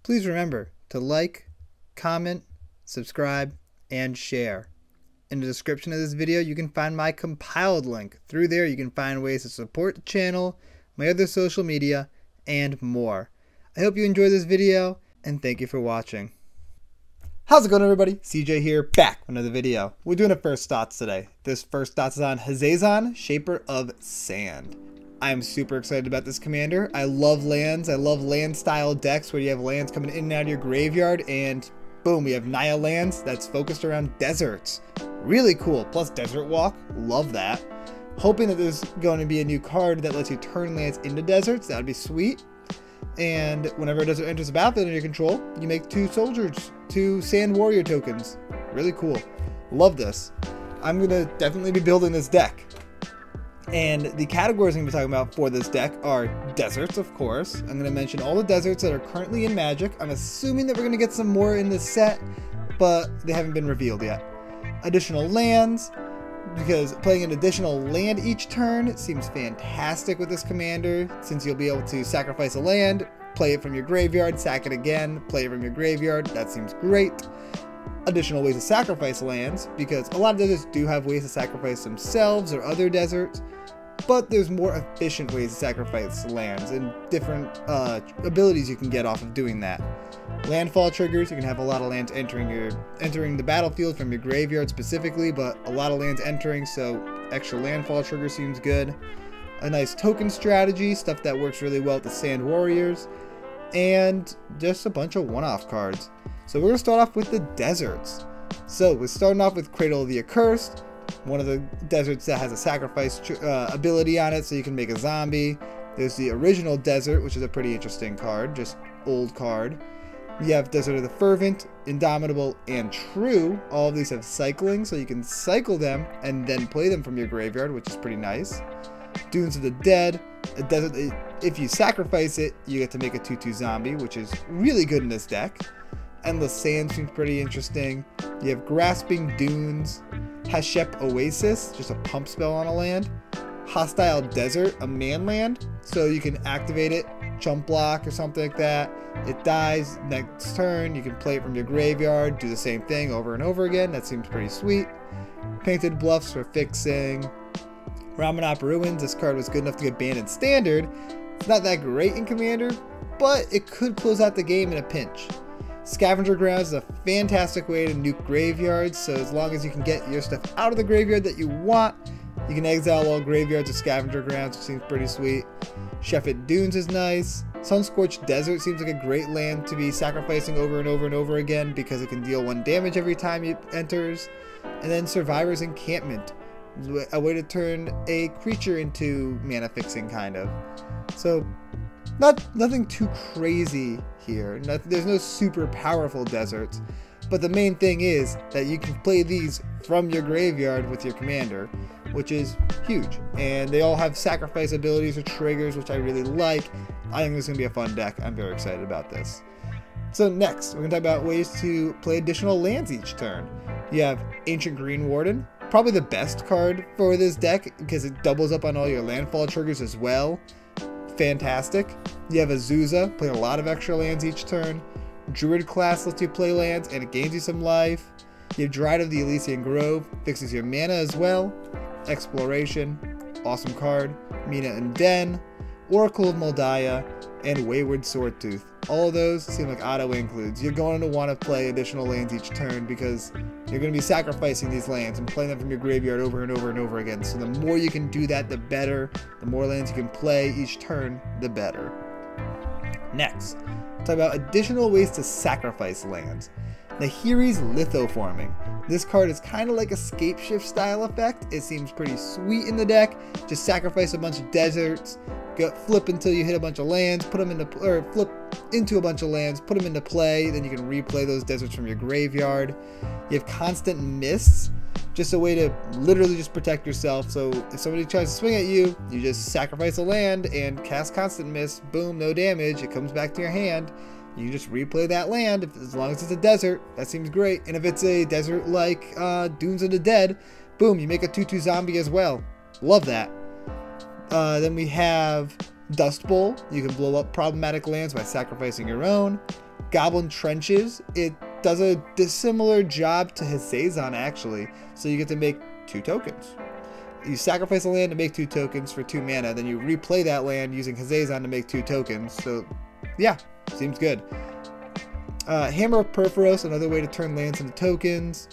Please remember to like, comment, subscribe, and share. In the description of this video, you can find my compiled link. Through there, you can find ways to support the channel, my other social media, and more. I hope you enjoyed this video, and thank you for watching. How's it going, everybody? CJ here, back with another video. We're doing a first thoughts today. This first thoughts is on Hazezon, Shaper of Sand. I'm super excited about this commander. I love lands. I love land style decks where you have lands coming in and out of your graveyard, and boom, we have Naya lands that's focused around deserts. Really cool. Plus Desert Walk, love that. Hoping that there's going to be a new card that lets you turn lands into deserts. That would be sweet. And whenever a desert enters the battlefield under your control, you make 2 soldiers, 2 sand warrior tokens. Really cool. Love this. I'm going to definitely be building this deck. And the categories I'm going to be talking about for this deck are deserts, of course. I'm going to mention all the deserts that are currently in Magic. I'm assuming that we're going to get some more in this set, but they haven't been revealed yet. Additional lands, because playing an additional land each turn seems fantastic with this commander, since you'll be able to sacrifice a land, play it from your graveyard, sack it again, play it from your graveyard. That seems great. Additional ways to sacrifice lands, because a lot of deserts do have ways to sacrifice themselves or other deserts, but there's more efficient ways to sacrifice lands and different abilities you can get off of doing that. Landfall Triggers, you can have a lot of lands entering the battlefield from your graveyard specifically, but a lot of lands entering, so extra Landfall Trigger seems good. A nice token strategy, stuff that works really well with the Sand Warriors, and just a bunch of one-off cards. So we're going to start off with the deserts. So we're starting off with Cradle of the Accursed, one of the deserts that has a sacrifice ability on it, so you can make a zombie. There's the original desert, which is a pretty interesting card, just old card. You have Desert of the Fervent, Indomitable, and True. All of these have cycling, so you can cycle them and then play them from your graveyard, which is pretty nice. Dunes of the Dead, a desert that if you sacrifice it, you get to make a 2/2 zombie, which is really good in this deck. Endless Sand seems pretty interesting. You have Grasping Dunes, Hashep Oasis, just a pump spell on a land. Hostile Desert, a man land, so you can activate it, chump block or something like that. It dies next turn, you can play it from your graveyard, do the same thing over and over again. That seems pretty sweet. Painted Bluffs for fixing. Ramanop Ruins, this card was good enough to get banned in Standard. It's not that great in Commander, but it could close out the game in a pinch. Scavenger Grounds is a fantastic way to nuke graveyards, so as long as you can get your stuff out of the graveyard that you want, you can exile all graveyards with Scavenger Grounds, which seems pretty sweet. Sheffet Dunes is nice. Sunscorched Desert seems like a great land to be sacrificing over and over and over again, because it can deal 1 damage every time it enters. And then Survivor's Encampment, a way to turn a creature into mana fixing, kind of. So nothing too crazy here. There's no super powerful deserts, but the main thing is that you can play these from your graveyard with your commander, which is huge. And they all have sacrifice abilities or triggers, which I really like. I think this is going to be a fun deck. I'm very excited about this. So next, we're going to talk about ways to play additional lands each turn. You have Ancient Green Warden, probably the best card for this deck because it doubles up on all your landfall triggers as well. Fantastic. You have Azusa, playing a lot of extra lands each turn. Druid class lets you play lands and it gains you some life. You have Dryad of the Elysian Grove, fixes your mana as well. Exploration, awesome card. Mina and Den, Oracle of Moldiah, and Wayward Swordtooth. All of those seem like auto includes. You're going to want to play additional lands each turn because you're going to be sacrificing these lands and playing them from your graveyard over and over and over again. So the more you can do that, the better. The more lands you can play each turn, the better. Next, talk about additional ways to sacrifice lands. Nahiri's Lithoforming. This card is kind of like a Scapeshift style effect. It seems pretty sweet in the deck. Just sacrifice a bunch of deserts, flip until you hit a bunch of lands, put them into, or flip into a bunch of lands, put them into play, then you can replay those deserts from your graveyard. You have Constant Mists, just a way to literally just protect yourself. So if somebody tries to swing at you, you just sacrifice a land and cast Constant Mist. Boom, no damage. It comes back to your hand. You can just replay that land as long as it's a desert. That seems great. And if it's a desert like Dunes of the Dead, boom, you make a 2/2 zombie as well. Love that. Then we have Dust Bowl. You can blow up problematic lands by sacrificing your own. Goblin Trenches. It does a dissimilar job to Hazezon actually, so you get to make 2 tokens. You sacrifice a land to make 2 tokens for 2 mana, then you replay that land using Hazezon to make 2 tokens. So yeah, seems good. Hammer of Perforos, another way to turn lands into tokens.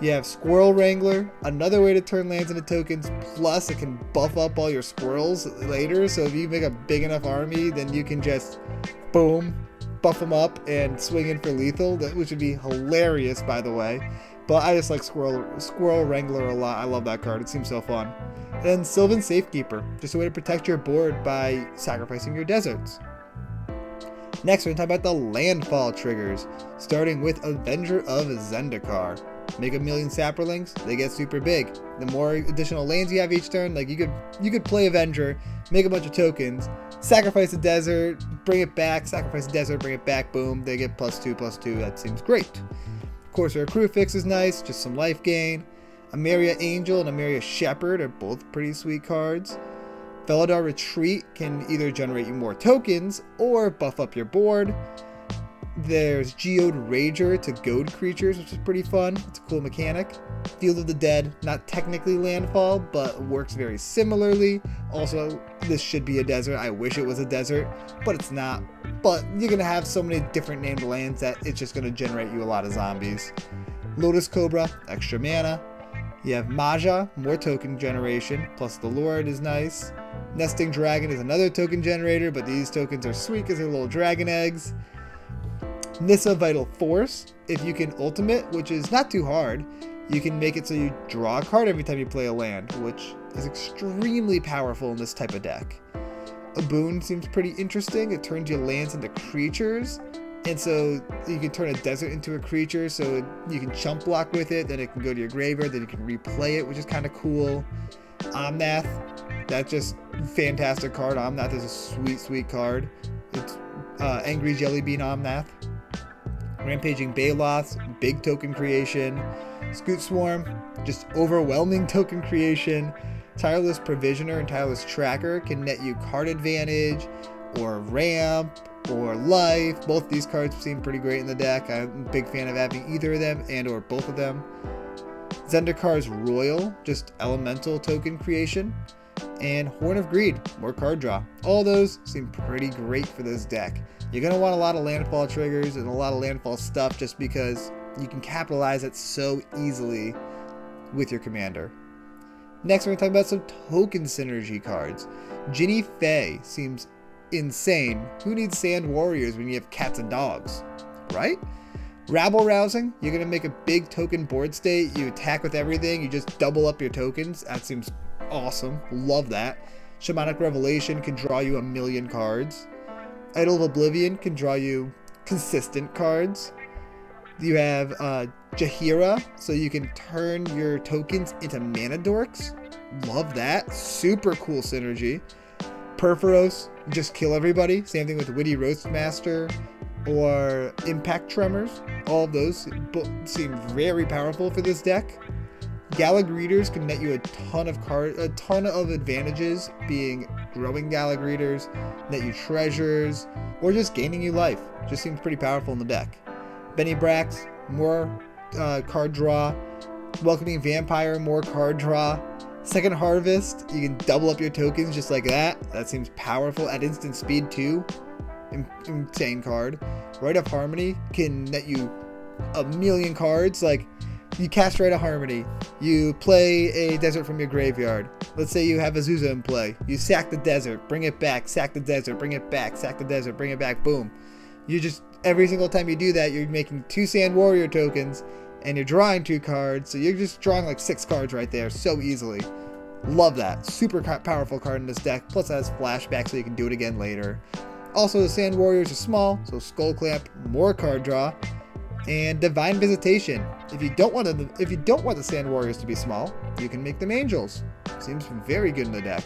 You have Squirrel Wrangler, another way to turn lands into tokens, plus it can buff up all your squirrels later, so if you make a big enough army, then you can just, boom, buff them up and swing in for lethal, which would be hilarious, by the way. But I just like Squirrel Wrangler a lot. I love that card. It seems so fun. And then Sylvan Safekeeper, just a way to protect your board by sacrificing your deserts. Next, we're going to talk about the Landfall Triggers, starting with Avenger of Zendikar. Make a million Saprolings, they get super big. The more additional lands you have each turn, like you could play Avenger, make a bunch of tokens, sacrifice a desert, bring it back, sacrifice a desert, bring it back, boom, they get +2/+2. That seems great. Corsair Crewfix is nice, just some life gain. Ameria Angel and Ameria Shepherd are both pretty sweet cards. Felidar Retreat can either generate you more tokens or buff up your board. There's Geode Rager to goad creatures, which is pretty fun. It's a cool mechanic. Field of the Dead, not technically landfall, but works very similarly. Also, this should be a desert. I wish it was a desert, but it's not. But you're going to have so many different named lands that it's just going to generate you a lot of zombies. Lotus Cobra, extra mana. You have Maja, more token generation, plus the Lord is nice. Nesting Dragon is another token generator, but these tokens are sweet because they're little dragon eggs. Nissa Vital Force, if you can ultimate, which is not too hard, you can make it so you draw a card every time you play a land, which is extremely powerful in this type of deck. A boon seems pretty interesting. It turns your lands into creatures, and so you can turn a desert into a creature, so you can chump block with it, then it can go to your graveyard, then you can replay it, which is kind of cool. Omnath, that's just fantastic card. Omnath is a sweet, sweet card. It's Angry Jellybean Omnath. Rampaging Baloths, big token creation. Scoot Swarm, just overwhelming token creation. Tireless Provisioner and Tireless Tracker can net you card advantage, or ramp, or life. Both these cards seem pretty great in the deck. I'm a big fan of having either of them and or both of them. Zendikar's Royal, just elemental token creation. And Horn of Greed, more card draw. All those seem pretty great for this deck. You're going to want a lot of landfall triggers and a lot of landfall stuff just because you can capitalize it so easily with your commander. Next, we're going to talk about some token synergy cards. Ginny Fae seems insane. Who needs Sand Warriors when you have cats and dogs, right? Rabble Rousing, you're going to make a big token board state. You attack with everything. You just double up your tokens. That seems awesome. Love that. Shamanic Revelation can draw you a million cards. Idol of Oblivion can draw you consistent cards. You have Jaheira, so you can turn your tokens into mana dorks. Love that. Super cool synergy. Perforos, just kill everybody. Same thing with Witty Roastmaster or Impact Tremors. All of those seem very powerful for this deck. Gallag Readers can net you a ton of advantages, being growing Gallag Readers, net you treasures, or just gaining you life. Just seems pretty powerful in the deck. Benny Brax, more card draw. Welcoming Vampire, more card draw. Second Harvest, you can double up your tokens just like that. That seems powerful at instant speed too. Insane card. Rite of Harmony can net you a million cards. Like, you cast Rite of Harmony, you play a desert from your graveyard. Let's say you have Azusa in play. You sack the desert, bring it back, sack the desert, bring it back, sack the desert, bring it back, boom. You just, every single time you do that, you're making 2 Sand Warrior tokens, and you're drawing 2 cards, so you're just drawing like 6 cards right there so easily. Love that. Super powerful card in this deck, plus it has flashback so you can do it again later. Also, the Sand Warriors are small, so Skull Clamp, more card draw. And Divine Visitation. If you don't want the Sand Warriors to be small, you can make them angels. Seems very good in the deck.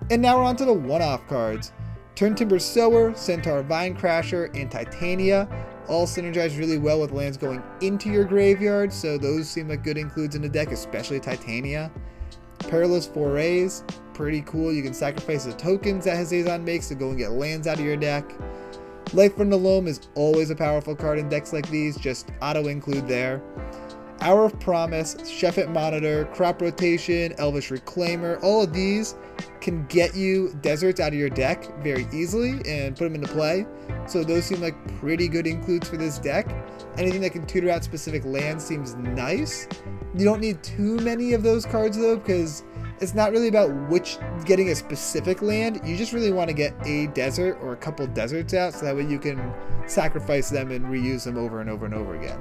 And now we're on to the one-off cards. Turntimber Sower, Centaur Vinecrasher, and Titania all synergize really well with lands going into your graveyard, so those seem like good includes in the deck, especially Titania. Perilous Forays, pretty cool. You can sacrifice the tokens that Hazezon makes to go and get lands out of your deck. Life from the Loam is always a powerful card in decks like these, just auto-include there. Hour of Promise, Sheffet Monitor, Crop Rotation, Elvish Reclaimer, all of these can get you deserts out of your deck very easily and put them into play. So those seem like pretty good includes for this deck. Anything that can tutor out specific lands seems nice. You don't need too many of those cards though, because it's not really about getting a specific land. You just really want to get a desert or a couple deserts out, so that way you can sacrifice them and reuse them over and over and over again.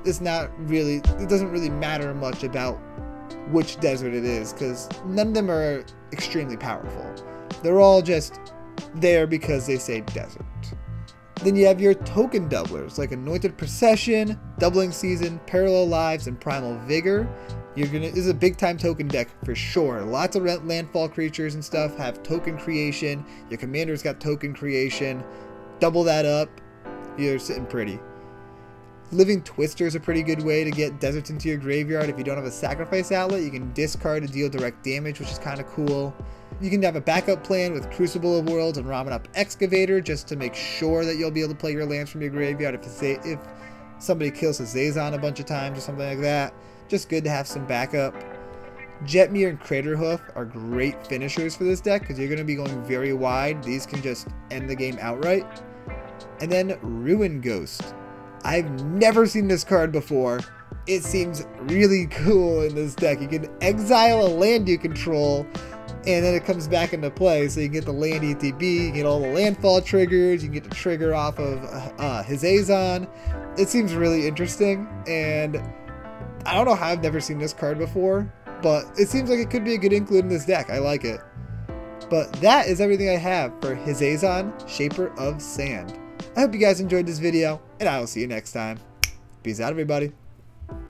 It doesn't really matter much about which desert it is, because none of them are extremely powerful. They're all just there because they say desert. Then you have your token doublers like Anointed Procession, Doubling Season, Parallel Lives, and Primal Vigor. This is a big time token deck for sure. Lots of landfall creatures and stuff have token creation. Your commander's got token creation. Double that up, you're sitting pretty. Living Twister is a pretty good way to get deserts into your graveyard. If you don't have a sacrifice outlet, you can discard to deal direct damage, which is kind of cool. You can have a backup plan with Crucible of Worlds and Ramen Up Excavator, just to make sure that you'll be able to play your lands from your graveyard if somebody kills Hazezon a bunch of times or something like that. Just good to have some backup. Jetmir and Craterhoof are great finishers for this deck because you're going to be going very wide. These can just end the game outright. And then Ruin Ghost. I've never seen this card before. It seems really cool in this deck. You can exile a land you control, and then it comes back into play. So you can get the land ETB, you can get all the landfall triggers, you can get the trigger off of Hazezon. It seems really interesting, and I don't know how I've never seen this card before, but it seems like it could be a good include in this deck. I like it. But that is everything I have for Hazezon, Shaper of Sand. I hope you guys enjoyed this video, and I will see you next time. Peace out, everybody.